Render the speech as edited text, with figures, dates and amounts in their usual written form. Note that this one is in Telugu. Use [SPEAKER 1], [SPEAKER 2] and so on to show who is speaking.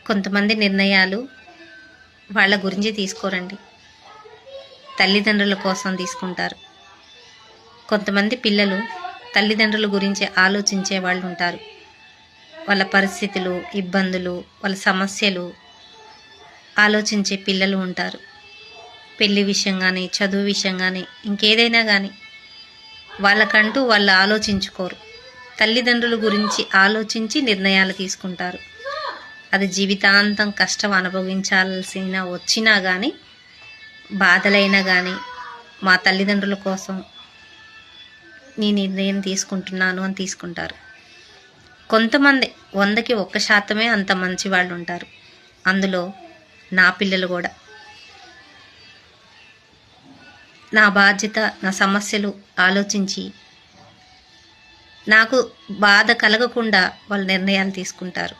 [SPEAKER 1] కొంతమంది నిర్ణయాలు వాళ్ళ గురించి తీసుకోరండి, తల్లిదండ్రుల కోసం తీసుకుంటారు. కొంతమంది పిల్లలు తల్లిదండ్రుల గురించి ఆలోచించే వాళ్ళు ఉంటారు. వాళ్ళ పరిస్థితులు, ఇబ్బందులు, వాళ్ళ సమస్యలు ఆలోచించే పిల్లలు ఉంటారు. పెళ్లి విషయం కానీ, చదువు విషయం కానీ, ఇంకేదైనా కానీ వాళ్ళకంటూ వాళ్ళు ఆలోచించుకోరు. తల్లిదండ్రుల గురించి ఆలోచించి నిర్ణయాలు తీసుకుంటారు. అది జీవితాంతం కష్టం అనుభవించాల్సిన వచ్చినా కానీ, బాధలైనా కానీ, మా తల్లిదండ్రుల కోసం నీ నిర్ణయం తీసుకుంటున్నాను అని తీసుకుంటారు. కొంతమంది 100కి 1% అంత మంచి వాళ్ళు ఉంటారు. అందులో నా పిల్లలు కూడా. నా బాధ్యత, నా సమస్యలు ఆలోచించి నాకు బాధ కలగకుండా వాళ్ళు నిర్ణయాలు తీసుకుంటారు.